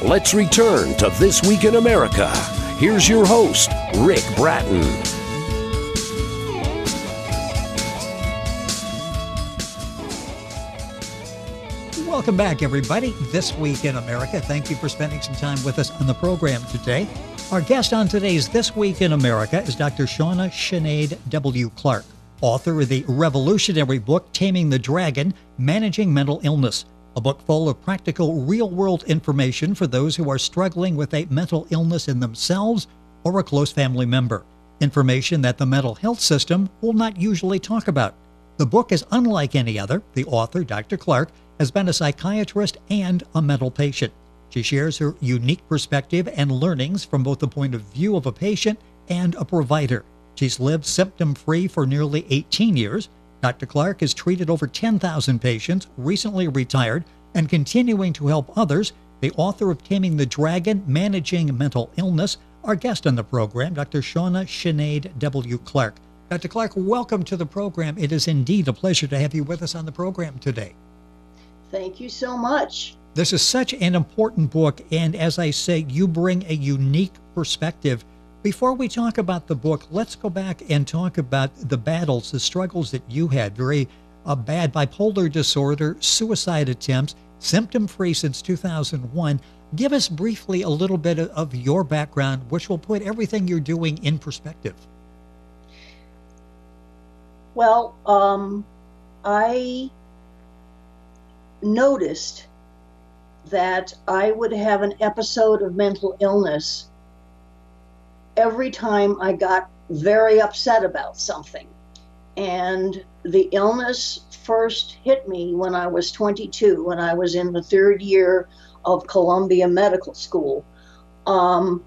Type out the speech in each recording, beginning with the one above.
Let's return to This Week in America. Here's your host, Rick Bratton. Welcome back, everybody. This Week in America. Thank you for spending some time with us on the program today. Our guest on today's This Week in America is Dr. Shana W. Clark, author of the revolutionary book, Taming the Dragon, Managing Mental Illness, a book full of practical, real-world information for those who are struggling with a mental illness in themselves or a close family member. Information that the mental health system will not usually talk about. The book is unlike any other. The author, Dr. Clark, has been a psychiatrist and a mental patient. She shares her unique perspective and learnings from both the point of view of a patient and a provider. She's lived symptom-free for nearly 18 years. Dr. Clark has treated over 10,000 patients, recently retired, and continuing to help others. The author of Taming the Dragon, Managing Mental Illness, our guest on the program, Dr. Shana W. Clark. Dr. Clark, welcome to the program. It is indeed a pleasure to have you with us on the program today. Thank you so much. This is such an important book, and as I say, you bring a unique perspective. Before we talk about the book, let's go back and talk about the battles, the struggles that you had. Very bad bipolar disorder, suicide attempts, symptom-free since 2001. Give us briefly a little bit of your background, which will put everything you're doing in perspective. Well, I noticed that I would have an episode of mental illness every time I got very upset about something. And the illness first hit me when I was 22, when I was in the third year of Columbia Medical School. But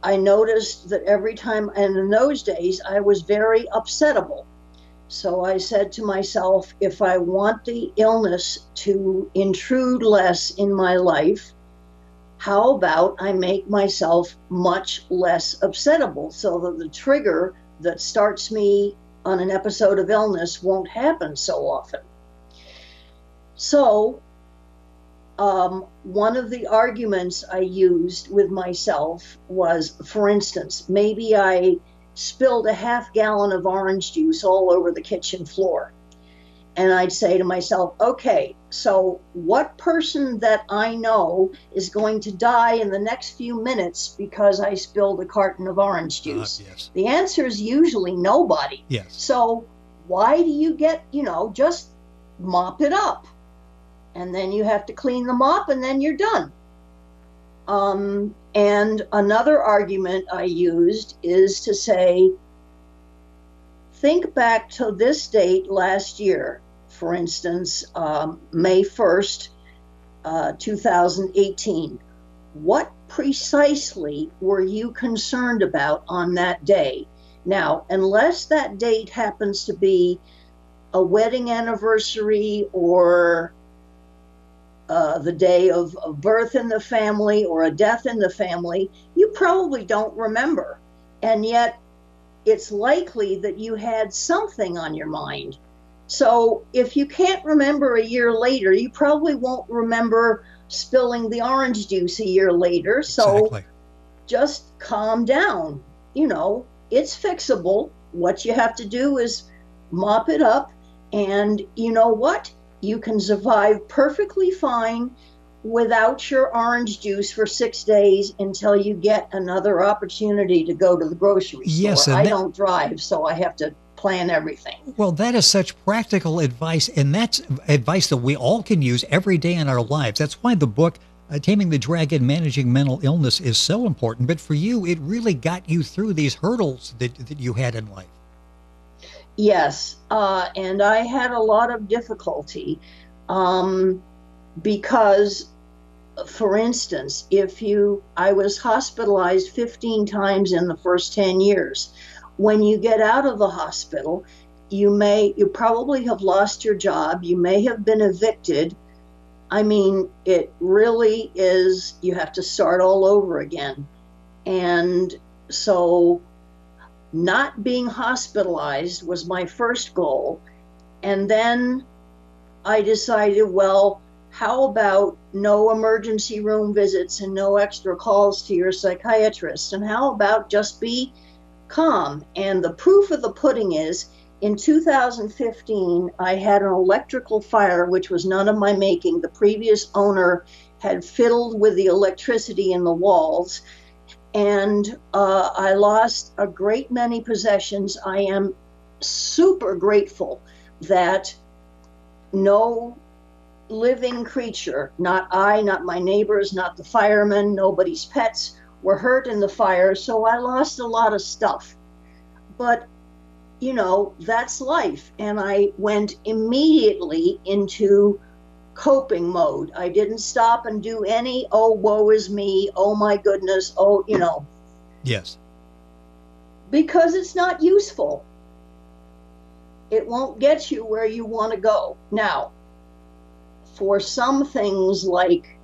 I noticed that every time, and in those days, I was very upsettable. So I said to myself, if I want the illness to intrude less in my life, how about I make myself much less upsettable so that the trigger that starts me on an episode of illness won't happen so often. So one of the arguments I used with myself was, for instance, maybe I spilled a half gallon of orange juice all over the kitchen floor. And I'd say to myself, okay, so what person that I know is going to die in the next few minutes because I spilled a carton of orange juice? Yes. The answer is usually nobody. Yes. So why do you just mop it up? And then you have to clean the mop and then you're done. And another argument I used is to say, think back to this date last year, for instance, May 1st, 2018. What precisely were you concerned about on that day? Now, unless that date happens to be a wedding anniversary or the day of birth in the family or a death in the family, you probably don't remember. And yet it's likely that you had something on your mind. So if you can't remember a year later, you probably won't remember spilling the orange juice a year later. Exactly. So just calm down. It's fixable. What you have to do is mop it up. And you know what? You can survive perfectly fine without your orange juice for 6 days until you get another opportunity to go to the grocery store. Yes, I don't drive, so I have to plan everything. Well, that is such practical advice, and that's advice that we all can use every day in our lives. That's why the book, Taming the Dragon, Managing Mental Illness, is so important. But for you, it really got you through these hurdles that you had in life. Yes, and I had a lot of difficulty because, for instance, I was hospitalized 15 times in the first 10 years. When you get out of the hospital, you probably have lost your job. You may have been evicted. I mean, it really is, you have to start all over again. And so not being hospitalized was my first goal. And then I decided, well, how about no emergency room visits and no extra calls to your psychiatrist? And how about just be calm? And the proof of the pudding is, in 2015, I had an electrical fire, which was none of my making. The previous owner had fiddled with the electricity in the walls, and I lost a great many possessions. I am super grateful that no living creature, not I, not my neighbors, not the firemen, nobody's pets, were hurt in the fire. So I lost a lot of stuff. But you know, that's life. And I went immediately into coping mode. I didn't stop and do any, oh, woe is me, oh my goodness, oh, you know. Yes. Because it's not useful. It won't get you where you want to go. Now, for some things like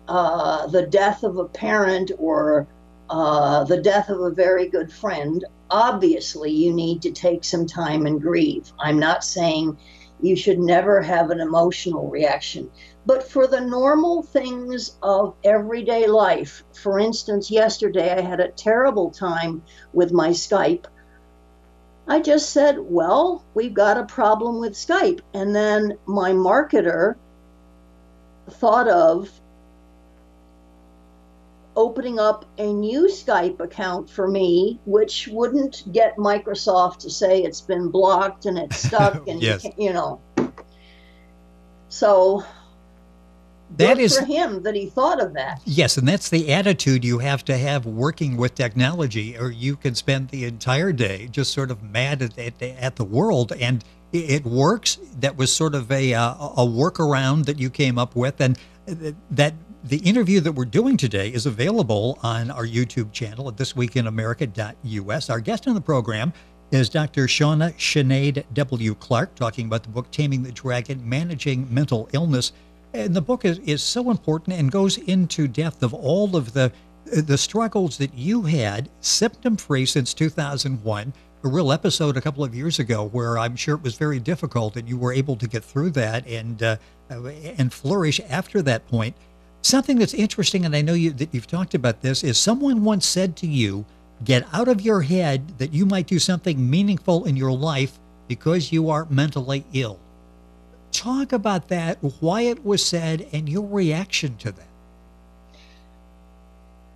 the death of a parent or the death of a very good friend, obviously you need to take some time and grieve. I'm not saying you should never have an emotional reaction. But for the normal things of everyday life, for instance, yesterday I had a terrible time with my Skype. I just said, well, we've got a problem with Skype. And then my marketer thought of opening up a new Skype account for me, which wouldn't get Microsoft to say it's been blocked and it's stuck and yes. you know. So that good is for him that he thought of that. Yes, and that's the attitude you have to have working with technology, or you can spend the entire day just sort of mad at the world, and it works. That was sort of a workaround that you came up with, and that the interview that we're doing today is available on our YouTube channel at thisweekinamerica.us. Our guest on the program is Dr. Shana Sinead W. Clark, talking about the book Taming the Dragon, Managing Mental Illness. And the book is so important and goes into depth of all of the struggles that you had, symptom-free since 2001, a real episode a couple of years ago where I'm sure it was very difficult, and you were able to get through that and flourish after that point. Something that's interesting, and I know that you've talked about this, is someone once said to you, get out of your head that you might do something meaningful in your life because you are mentally ill. Talk about that, why it was said, and your reaction to that.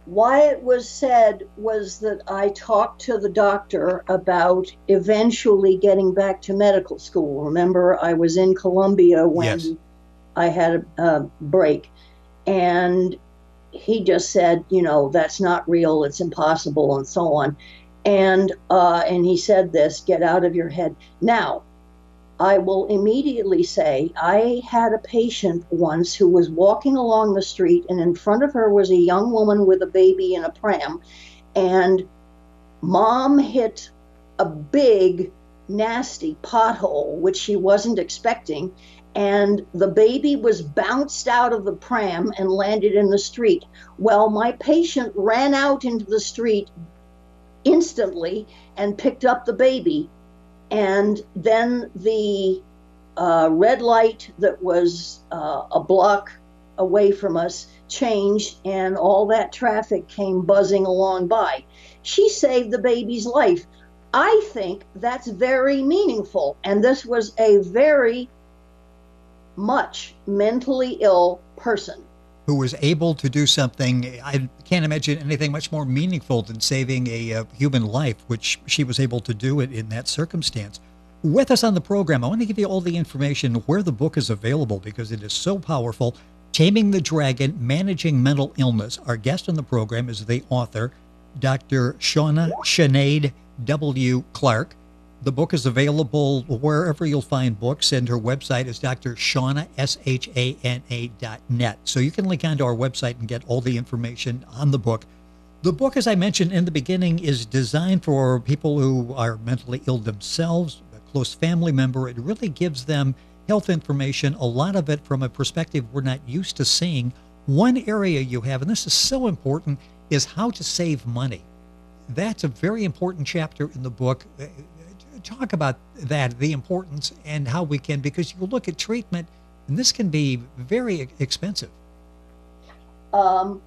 Why it was said was that I talked to the doctor about eventually getting back to medical school. Remember, I was in Columbia when yes. I had a break. And he just said, you know, that's not real, it's impossible, and so on. And he said this, get out of your head. Now, I will immediately say, I had a patient once who was walking along the street, and in front of her was a young woman with a baby in a pram, and mom hit a big, nasty pothole, which she wasn't expecting, and the baby was bounced out of the pram and landed in the street. Well, my patient ran out into the street instantly and picked up the baby. And then the red light that was a block away from us changed, and all that traffic came buzzing along by. She saved the baby's life. I think that's very meaningful. And this was a very much mentally ill person who was able to do something. I can't imagine anything much more meaningful than saving a human life, which she was able to do it in that circumstance. With us on the program, I want to give you all the information where the book is available because it is so powerful. Taming the Dragon, Managing Mental Illness. Our guest on the program is the author, Dr. Shana Sinead W. Clark. The book is available wherever you'll find books, and her website is drshana, SHANA.net. So you can link onto our website and get all the information on the book. The book, as I mentioned in the beginning, is designed for people who are mentally ill themselves, a close family member. It really gives them health information, a lot of it from a perspective we're not used to seeing. One area you have, and this is so important, is how to save money. That's a very important chapter in the book. Talk about that, the importance, and how we can, because you look at treatment, And this can be very expensive. Well,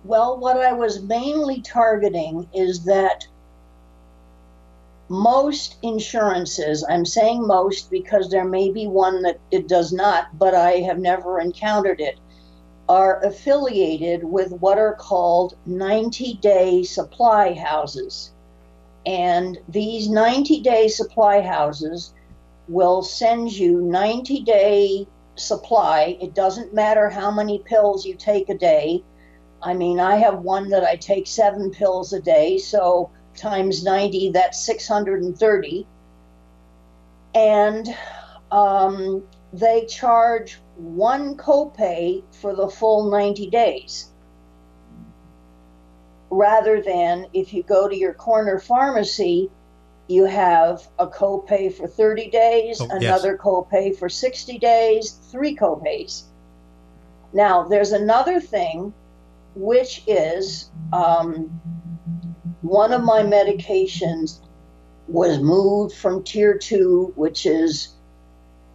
what I was mainly targeting is that most insurances, I'm saying most because there may be one that it does not, but I have never encountered it, are affiliated with what are called 90-day supply houses. And these 90-day supply houses will send you 90-day supply. It doesn't matter how many pills you take a day. I mean, I have one that I take 7 pills a day, so times 90, that's 630. And they charge one copay for the full 90 days. Rather than if you go to your corner pharmacy, you have a copay for 30 days, another copay for 60 days, 3 copays. Now, there's another thing, which is one of my medications was moved from tier 2, which is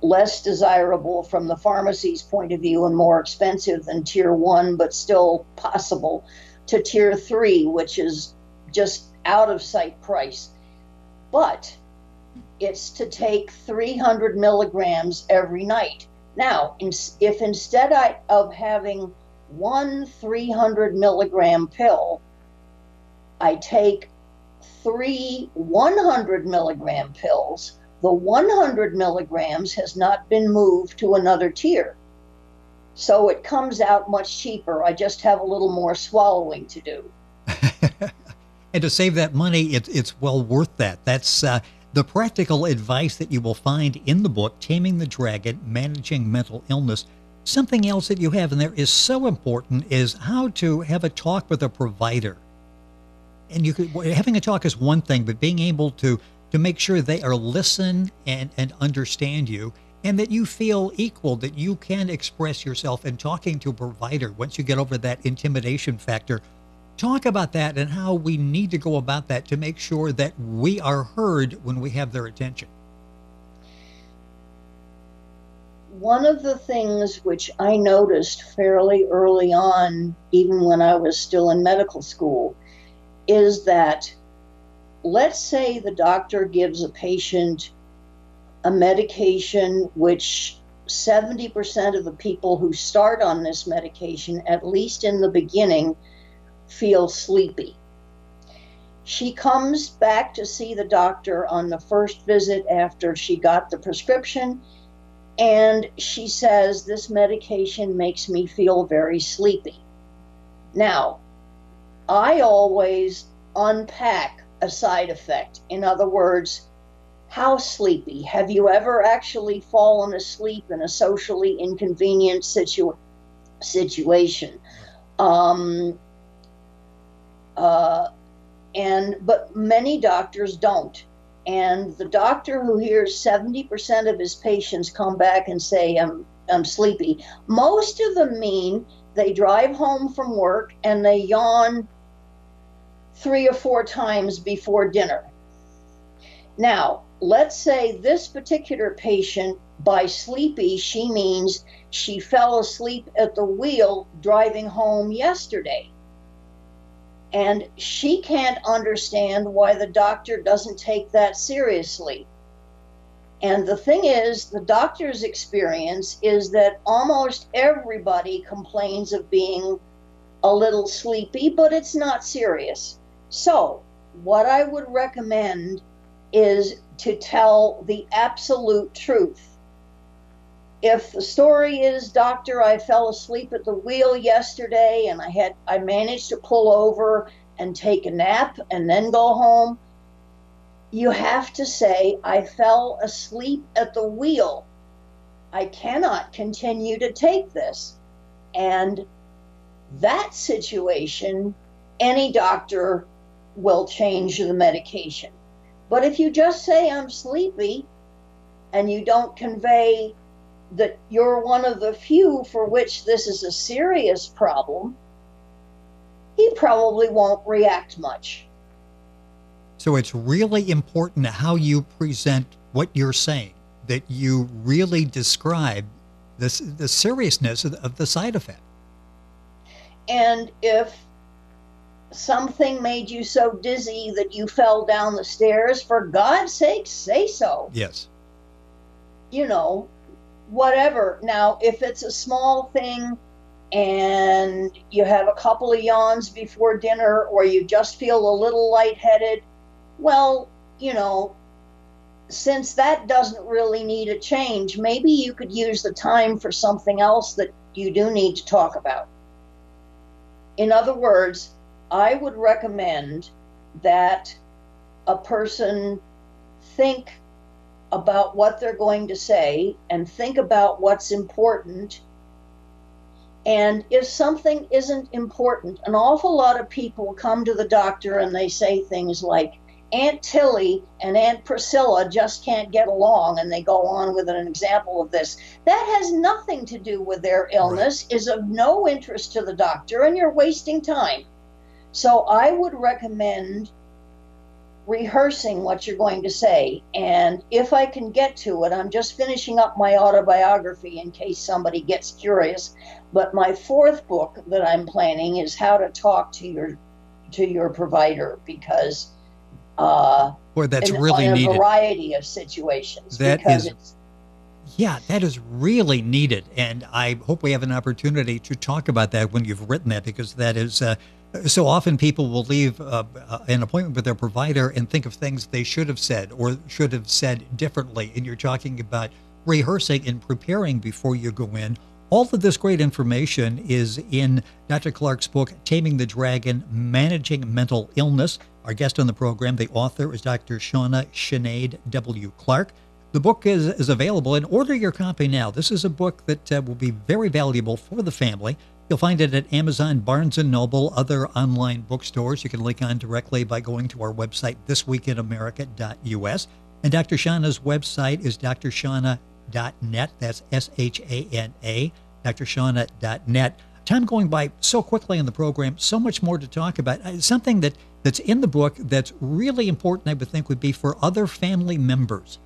less desirable from the pharmacy's point of view and more expensive than tier 1, but still possible, to tier 3, which is just out of sight price. But it's to take 300 milligrams every night. Now, if instead of having one 300 milligram pill, I take 3 100 milligram pills, the 100 milligrams has not been moved to another tier. So it comes out much cheaper. I just have a little more swallowing to do. And to save that money, it's well worth that. That's the practical advice that you will find in the book, Taming the Dragon, Managing Mental Illness. Something else that you have in there is so important is how to have a talk with a provider. And having a talk is one thing, but being able to make sure they are listen and understand you, and that you feel equal, that you can express yourself in talking to a provider once you get over that intimidation factor. Talk about that and how we need to go about that to make sure that we are heard when we have their attention. One of the things which I noticed fairly early on, even when I was still in medical school, is that let's say the doctor gives a patient a medication which 70% of the people who start on this medication, at least in the beginning, feel sleepy. She comes back to see the doctor on the first visit after she got the prescription, and she says, "This medication makes me feel very sleepy." Now, I always unpack a side effect. In other words, how sleepy? Have you ever actually fallen asleep in a socially inconvenient situation? But many doctors don't. And the doctor who hears 70% of his patients come back and say, I'm sleepy, most of them mean they drive home from work and they yawn 3 or 4 times before dinner. Now, let's say this particular patient, by sleepy, she means she fell asleep at the wheel driving home yesterday. And she can't understand why the doctor doesn't take that seriously. And the thing is, the doctor's experience is that almost everybody complains of being a little sleepy, but it's not serious. So what I would recommend is to tell the absolute truth. If the story is, "Doctor, I fell asleep at the wheel yesterday and I managed to pull over and take a nap and then go home," you have to say, "I fell asleep at the wheel. I cannot continue to take this." And that situation, any doctor will change the medication. But if you just say, "I'm sleepy," and you don't convey that you're one of the few for which this is a serious problem, he probably won't react much. So it's really important how you present what you're saying, that you really describe the seriousness of the side effect. And if something made you so dizzy that you fell down the stairs, for God's sake, say so. Yes. You know, whatever. Now, if it's a small thing and you have a couple of yawns before dinner, or you just feel a little lightheaded, well, you know, since that doesn't really need a change, maybe you could use the time for something else that you do need to talk about. In other words, I would recommend that a person think about what they're going to say and think about what's important. And if something isn't important, an awful lot of people come to the doctor and they say things like, Aunt Tilly and Aunt Priscilla just can't get along, and they go on with an example of this. That has nothing to do with their illness, right. Is of no interest to the doctor, and you're wasting time. So I would recommend rehearsing what you're going to say. And if I can get to it, I'm just finishing up my autobiography in case somebody gets curious. But my fourth book that I'm planning is How to Talk to Your Provider, because Boy, that's really in a needed. Variety of situations. That is really needed, and I hope we have an opportunity to talk about that when you've written that, because that is so often people will leave an appointment with their provider and think of things they should have said or should have said differently, and you're talking about rehearsing and preparing before you go in. All of this great information is in Dr. Clark's book, Taming the Dragon, Managing Mental Illness. Our guest on the program, the author, is Dr. Shana Sinead W. Clark. The book is available, and order your copy now. This is a book that will be very valuable for the family. You'll find it at Amazon, Barnes & Noble, other online bookstores. You can link on directly by going to our website, thisweekinamerica.us. And Dr. Shana's website is drshana.net. That's S-H-A-N-A, drshana.net. Time going by so quickly in the program, so much more to talk about. Something that's in the book that's really important, I would think, would be for other family members.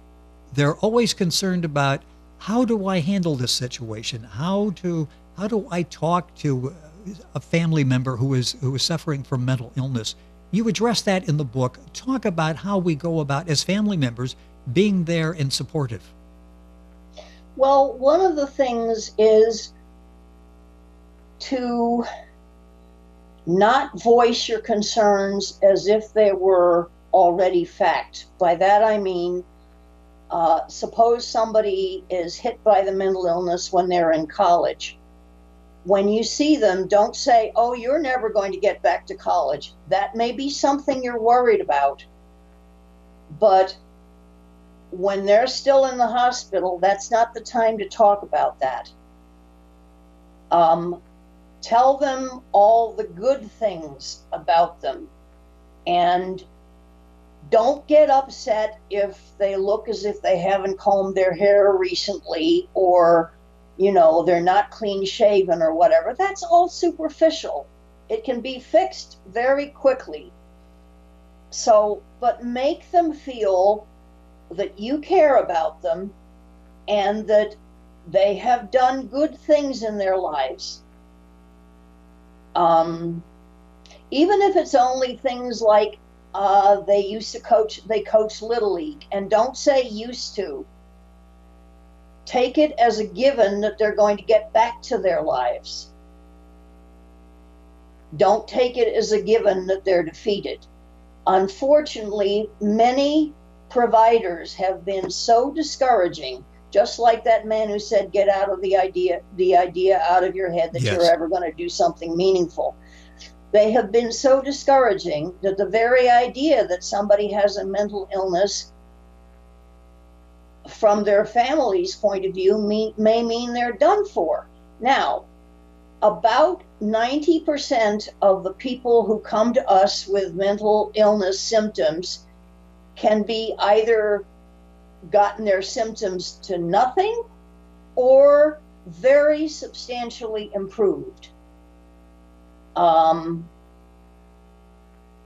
They're always concerned about, how do I handle this situation? How do I talk to a family member who is suffering from mental illness? You address that in the book. Talk about how we go about, as family members, being there and supportive. Well, one of the things is to not voice your concerns as if they were already fact. By that I mean, suppose somebody is hit by the mental illness when they're in college. When you see them, don't say, oh, you're never going to get back to college. That may be something you're worried about. But when they're still in the hospital, that's not the time to talk about that. Tell them all the good things about them. And don't get upset if they look as if they haven't combed their hair recently, or, you know, they're not clean shaven or whatever. That's all superficial. It can be fixed very quickly. So, but make them feel that you care about them and that they have done good things in their lives. Even if it's only things like they coach Little League, and don't say used to. Take it as a given that they're going to get back to their lives. Don't take it as a given that they're defeated. Unfortunately, many providers have been so discouraging, just like that man who said, get out of the idea out of your head that Yes. You're ever going to do something meaningful. They have been so discouraging that the very idea that somebody has a mental illness from their family's point of view may mean they're done for. Now, about 90% of the people who come to us with mental illness symptoms can be either gotten their symptoms to nothing or very substantially improved.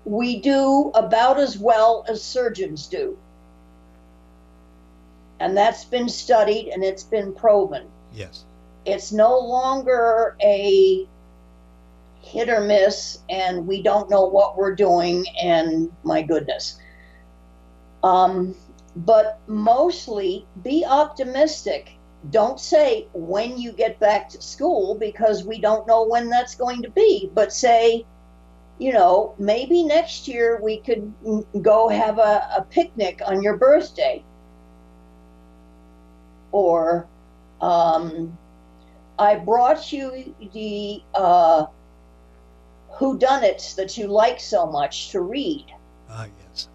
We do about as well as surgeons do. And that's been studied and it's been proven. Yes. It's no longer a hit or miss and we don't know what we're doing and my goodness. But mostly be optimistic. Don't say when you get back to school because we don't know when that's going to be, but say, you know, maybe next year we could go have a picnic on your birthday. Or I brought you the whodunits that you like so much to read. Yes.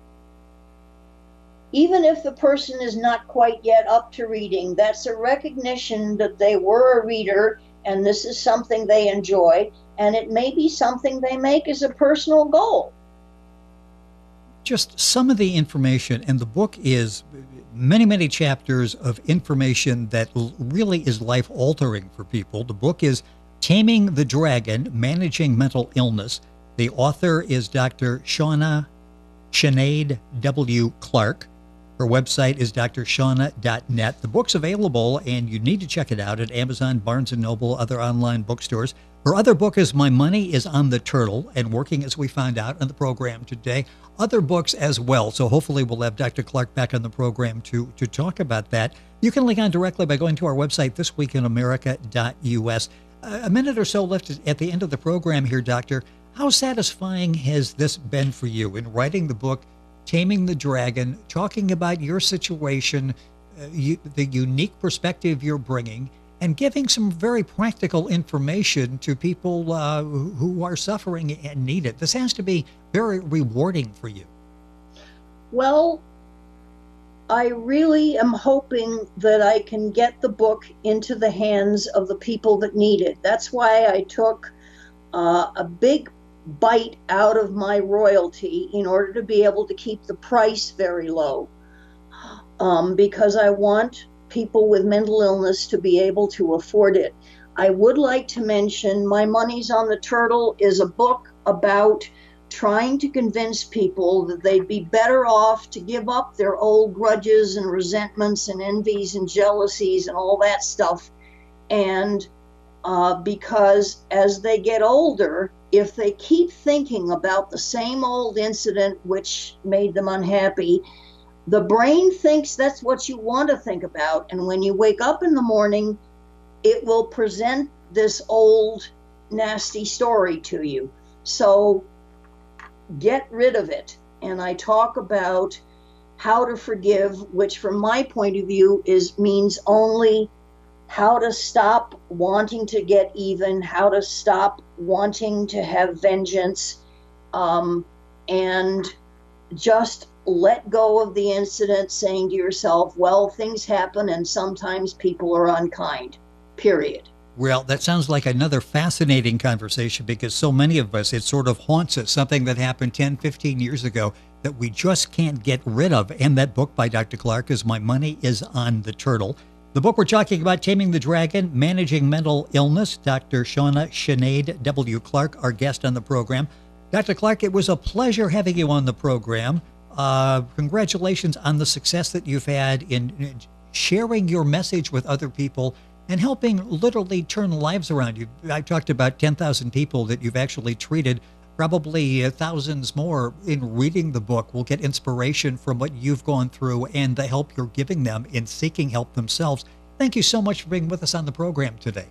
Even if the person is not quite yet up to reading, that's a recognition that they were a reader and this is something they enjoy, and it may be something they make as a personal goal. Just some of the information, and the book is many, many chapters of information that really is life-altering for people. The book is Taming the Dragon, Managing Mental Illness. The author is Dr. Shana W. Clark. Her website is drshana.net. The book's available, and you need to check it out at Amazon, Barnes & Noble, other online bookstores. Her other book is My Money is on the Turtle, and working, as we found out on the program today, other books as well. So hopefully we'll have Dr. Clark back on the program to talk about that. You can link on directly by going to our website, thisweekinamerica.us. A minute or so left at the end of the program here, Doctor. How satisfying has this been for you in writing the book, Taming the Dragon, talking about your situation, the unique perspective you're bringing, and giving some very practical information to people who are suffering and need it? This has to be very rewarding for you. Well, I really am hoping that I can get the book into the hands of the people that need it. That's why I took a big bite out of my royalty in order to be able to keep the price very low, because I want people with mental illness to be able to afford it. I would like to mention My Money's on the Turtle is a book about trying to convince people that they'd be better off to give up their old grudges and resentments and envies and jealousies and all that stuff. And because as they get older, if they keep thinking about the same old incident which made them unhappy, the brain thinks that's what you want to think about. And when you wake up in the morning, it will present this old nasty story to you. So get rid of it. And I talk about how to forgive, which from my point of view means only how to stop wanting to get even, how to stop wanting to have vengeance, and just let go of the incident, saying to yourself, well, things happen and sometimes people are unkind, period. Well, that sounds like another fascinating conversation, because so many of us, it sort of haunts us, something that happened 10, 15 years ago that we just can't get rid of. And that book by Dr. Clark is My Money is on the Turtle. The book we're talking about, Taming the Dragon, Managing Mental Illness, Dr. Shana W. Clark, our guest on the program. Dr. Clark, it was a pleasure having you on the program. Congratulations on the success that you've had in sharing your message with other people and helping literally turn lives around. I talked about 10,000 people that you've actually treated. Probably thousands more in reading the book will get inspiration from what you've gone through and the help you're giving them in seeking help themselves. Thank you so much for being with us on the program today.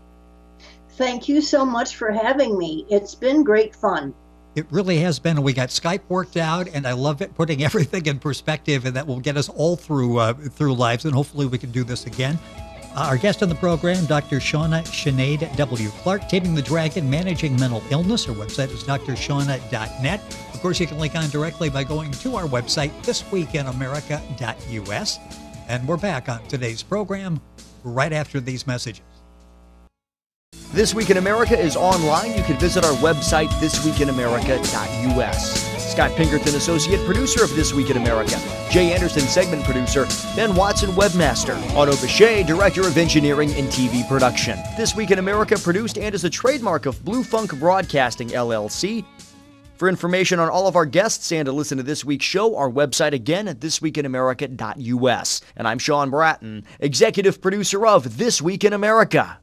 Thank you so much for having me. It's been great fun. It really has been. We got Skype worked out, and I love it, putting everything in perspective, and that will get us all through lives, and hopefully we can do this again. Our guest on the program, Dr. Shana W. Clark, Taming the Dragon, Managing Mental Illness. Her website is drshana.net. Of course, you can link on directly by going to our website, thisweekinamerica.us. And we're back on today's program right after these messages. This Week in America is online. You can visit our website, thisweekinamerica.us. Scott Pinkerton, Associate Producer of This Week in America. Jay Anderson, Segment Producer. Ben Watson, Webmaster. Otto Bechet, Director of Engineering and TV Production. This Week in America produced and is a trademark of Blue Funk Broadcasting, LLC. For information on all of our guests and to listen to this week's show, our website again at thisweekinamerica.us. And I'm Sean Bratton, executive producer of This Week in America.